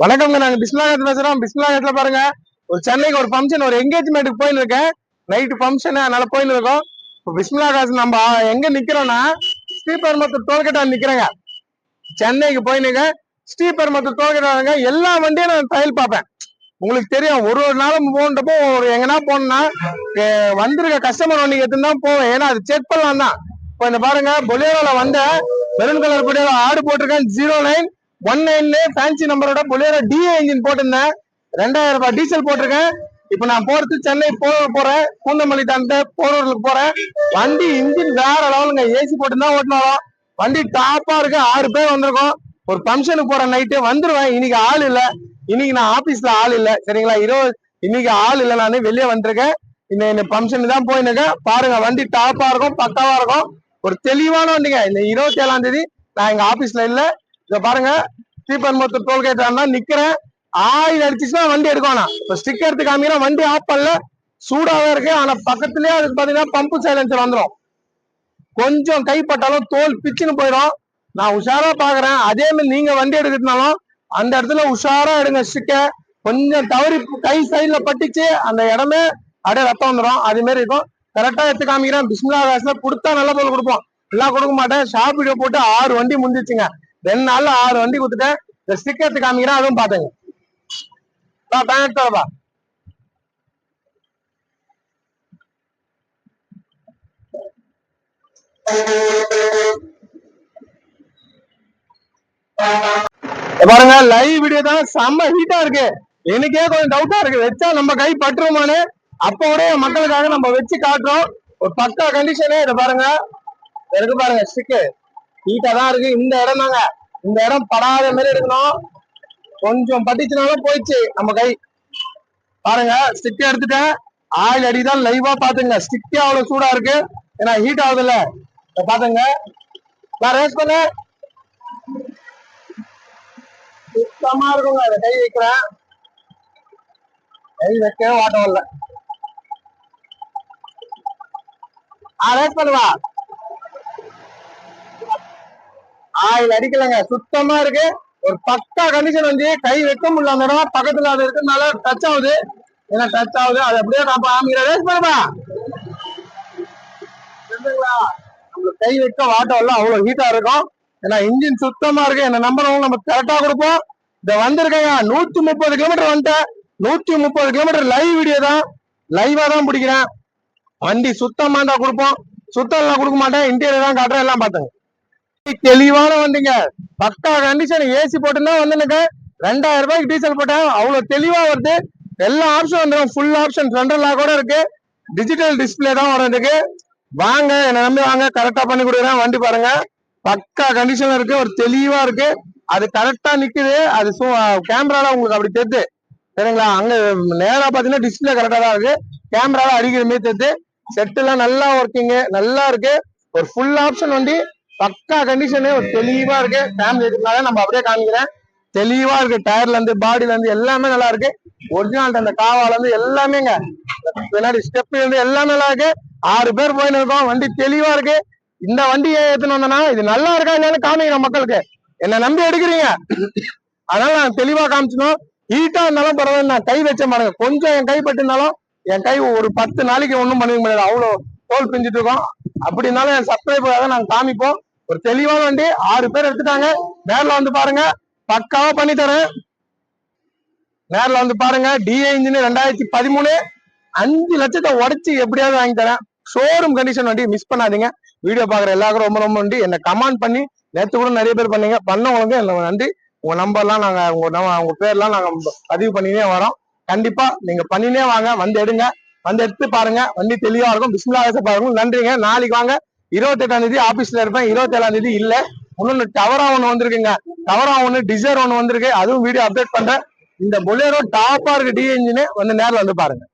வணக்கம்ங்க. நாங்க பிஸ்மிலாகத்துல பேசுறோம். பிஸ்மிலாகத்துல பாருங்க, ஒரு சென்னைக்கு ஒரு ஃபங்க்ஷன், ஒரு என்கேஜ்மெண்ட்டுக்கு போயின்னு இருக்கேன். நைட்டு ஃபங்க்ஷன், அதனால போயின்னு இருக்கோம். இப்போ பிஸ்மிலாகாஸ் நம்ம எங்க நிக்கிறோம்னா, ஸ்ரீபெரும்புத்தூர் டோல்கேட்டா நிக்கிறேங்க. சென்னைக்கு போயினுங்க. ஸ்ரீபெரும்புத்தூர் டோல்கேட்டாங்க. எல்லா வண்டியும் நான் ட்ரையல் பார்ப்பேன். உங்களுக்கு தெரியும், ஒரு ஒரு நாளும் போன்றப்போ ஒரு எங்கன்னா போனோம்னா வந்திருக்க கஸ்டமர் வண்டிக்கு எடுத்துன்னு தான் போவேன். ஏன்னா அது செக் பண்ணலாம் தான். இப்போ இந்த பாருங்க, பொலேரோல வந்த மெரூன் கலர் பொலேரோ ஆடு போட்டிருக்கேன். 0919 ஃபேன்சி நம்பரோட பொலேரோ டிஏ இன்ஜின் போட்டிருந்தேன். 2000 ரூபாய் டீசல் போட்டிருக்கேன். இப்ப நான் போறது சென்னை போறேன். பூந்தமல்லி தாண்ட போரூருக்கு போறேன். வண்டி இன்ஜின் வேற லெவலுங்க. ஏசி போட்டு தான் ஓட்டினாலும் வண்டி டாப்பா இருக்கு. 6 பேர் வந்திருக்கோம். ஒரு ஃபங்க்ஷனுக்கு போறேன். நைட்டு வந்துருவேன். இன்னைக்கு ஆள் இல்ல. இன்னைக்கு நான் ஆபீஸ்ல ஆள் இல்ல. சரிங்களா? இன்னைக்கு ஆள் இல்ல. நானு வெளியே வந்திருக்கேன். இந்த ஃபங்க்ஷன் தான் போயினுக்கேன். பாருங்க, வண்டி டாப்பா இருக்கும், பக்காவா இருக்கும். ஒரு தெளிவான வண்டிங்க. இந்த 27ஆம் தேதி நான் எங்க ஆபீஸ்ல இல்ல. இத பாருங்க, ஸ்ரீபெரும்புத்தூர் டோல்கேட் தான் நிக்கிறேன். ஆயில் அடிச்சுச்சுன்னா வண்டி எடுக்கணும். இப்ப ஸ்டிக்கர் எடுத்து காமிக்கிறேன். வண்டி ஆஃப் பண்ணல, சூடாவே இருக்கு. ஆனா பக்கத்துலயே அதுக்கு பாத்தீங்கன்னா பம்பு சைலன்சர் வந்துடும். கொஞ்சம் கைப்பட்டாலும் தோல் பிச்சுன்னு போயிடும். நான் உஷாரா பாக்குறேன். அதே மாதிரி நீங்க வண்டி எடுக்கிறதுனாலும் அந்த இடத்துல உஷாரா எடுங்க. ஸ்டிக்கர் கொஞ்சம் தவறி கை சைட்ல பட்டுச்சு, அந்த இடமே அப்படியே ரத்தம் வந்துடும். அது மாதிரி இருக்கும். கரெக்டா எடுத்து காமிக்கிறேன். பிஸ்மிலாகாஸ்ல கொடுத்தா நல்ல பொருள் கொடுப்போம். எல்லாம் கொடுக்க மாட்டேன். ஷாப் வீடியோ போட்டு 6 வண்டி முடிஞ்சிச்சுங்க. 2 நாள்ல 6 வண்டி கொடுத்துட்டேன். இந்த ஸ்டிக்கர் எடுத்து காமிக்கிறேன், அதுவும் பாத்துங்க. பாருங்க, லைவ் வீடியோ தான். செம்ம ஹீட்டா இருக்கு. எனக்கே கொஞ்சம் டவுட்டா இருக்கு, வச்சா நம்ம கை பற்றுமானு. அப்போட மக்களுக்காக நம்ம வச்சு காட்டுறோம். ஒரு பக்கா கண்டிஷனு. இதை பாருங்க, இருக்கு பாருங்க, ஸ்டிக்கர் ஹீட்டா தான் இருக்கு. இந்த இடம் தாங்க, இந்த இடம் படாத மாதிரி எடுக்கணும். கொஞ்சம் பட்டுச்சுனாலும் போயிடுச்சு நம்ம கை. பாருங்க, ஸ்டிக்கர் எடுத்துட்டேன். ஆயில் அடிதான் லைவா பாத்துங்க. ஸ்டிக்கே அவ்வளவு சூடா இருக்கு. ஏன்னா ஹீட் ஆகுது இல்ல. பாத்துங்க, நான் ரேஸ் பண்ண சுத்தமா இருக்குங்க. அதை கை வைக்கிறேன். கை வைக்கவே வாட்டம் இல்ல. ரேஸ் பண்ணுவா. ஆயில் அடிக்கலங்க, சுத்தமா இருக்கு. ஒரு பக்கா கண்டிஷன் வந்து கை வைக்க முடியல. அந்த இடம் பக்கத்துல அது இருக்கிறதுனால டச் ஆகுது. ஏன்னா டச் ஆகுது, அது அப்படியே நான் காமிக்கிறேன். ரேஸ் பண்ணுவா. நம்மளுக்கு கை வைக்க வாட்டம் இல்ல, அவ்வளவு ஹீட்டா இருக்கும். ஏன்னா இன்ஜின் சுத்தமா இருக்கு. என்ன நம்பரும் நம்ம கரெக்டா கொடுப்போம். இத வந்திருக்கேங்க. 130 கிலோமீட்டர் வந்துட்டேன். 130 கிலோமீட்டர் லைவ் வீடியோ தான். லைவா தான் பிடிக்கிறேன். வண்டி சுத்தமா தான் கொடுப்போம். சுத்தம் எல்லாம் கொடுக்க மாட்டேன். இன்டீரியர் தான் காட்டுறேன். எல்லாம் பாத்துங்க. தெளிவான வண்டிங்க. பக்கா கண்டிஷன். ஏசி போட்டுன்னா வந்துனுங்க. 2000 ரூபாய்க்கு டீசல் போட்டேன். அவ்வளவு தெளிவா வருது. எல்லா ஆப்ஷன் வந்துடும். ஃபுல் ஆப்ஷன் சென்ட்ரல் லாக் கூட இருக்கு. டிஜிட்டல் டிஸ்பிளே தான் வர்றதுக்கு. வாங்க, என்ன நம்பி வாங்க. கரெக்டா பண்ணி கொடுக்குறேன். வண்டி பாருங்க, பக்கா கண்டிஷன் இருக்கு. ஒரு தெளிவா இருக்கு. அது கரெக்டா நிக்குது. அது கேமரால உங்களுக்கு அப்படி தெரியுது. சரிங்களா? அங்க நேரா பாத்தீங்கன்னா டிஸ்பிளே கரெக்டா தான் இருக்கு. கேமரால அடிக்கிற மாதிரி தெரியுது. செட் எல்லாம் நல்லா ஒர்க்கிங், நல்லா இருக்கு. ஒரு ஃபுல் ஆப்ஷன் வண்டி, பக்கா கண்டிஷனு, ஒரு தெளிவா இருக்கு. ஃபேமிலி எடுக்கிறதுனால நம்ம அப்படியே காமிக்கிறேன். தெளிவா இருக்கு. டயர்ல இருந்து பாடியில இருந்து எல்லாமே நல்லா இருக்கு. ஒரிஜினல் அந்த காவால இருந்து எல்லாமேங்க, பின்னாடி ஸ்டெப்ல இருந்து எல்லாமே நல்லா இருக்கு. 6 பேர் போயின்னு இருக்கோம். வண்டி தெளிவா இருக்கு. இந்த வண்டியை ஏத்துன்னு வந்தோம்னா இது நல்லா இருக்கா இல்லையான்னு காமிக்கிறோம் மக்களுக்கு. என்ன நம்பி எடுக்கிறீங்க, அதனால நான் தெளிவா காமிச்சணும். ஹீட்டா இருந்தாலும் பரவாயில்ல, நான் கை வச்ச பாருங்க. கொஞ்சம் என் கை பட்டுனாலும் என் கை ஒரு 10 நாளைக்கு ஒன்றும் பண்ணிக்க முடியாது. அவ்வளவு தோல் பிஞ்சிட்டு இருக்கோம். அப்படி இருந்தாலும் என் சப்ஸ்கிரைபராக நாங்க காமிப்போம். ஒரு தெளிவான வண்டி. 6 பேர் எடுத்துட்டாங்க. நேரில் வந்து பாருங்க, பக்காவா பண்ணி தரேன். நேரில் வந்து பாருங்க. டிஏ இன்ஜின் 2013, 5 லட்சத்தை உடச்சு எப்படியாவது வாங்கி தரேன். ஷோரூம் கண்டிஷன் வண்டி. மிஸ் பண்ணாதீங்க. வீடியோ பாக்குற எல்லாருக்கும் ரொம்ப ரொம்ப நன்றி. என்ன கமெண்ட் பண்ணி நேற்று கூட நிறைய பேர் பண்ணீங்க. பண்ணவங்களுக்கு என்ன நன்றி. உங்க நம்பர்லாம் நாங்க உங்க பேர்லாம் நாங்க பதிவு பண்ணினே வரோம். கண்டிப்பா நீங்க பண்ணினே வாங்க. வந்து எடுங்க, வந்து எடுத்து பாருங்க. வண்டி தெளிவா இருக்கும். பிஸ்மில்லாஹ் பாருங்க. நன்றிங்க. நாளைக்கு வாங்க. 28ஆம் தேதி ஆபீஸ்ல இருப்பேன். 27ஆம் தேதி இல்ல. இன்னொன்னு டவரா ஒண்ணு வந்திருக்குங்க. டவரா ஒண்ணு டிசைர் ஒண்ணு வந்திருக்கு. அதுவும் வீடியோ அப்டேட் பண்றேன். இந்த பொலேரோ டாப்பா இருக்கு. டி இன்ஜின் வந்து நேரில் வந்து பாருங்க.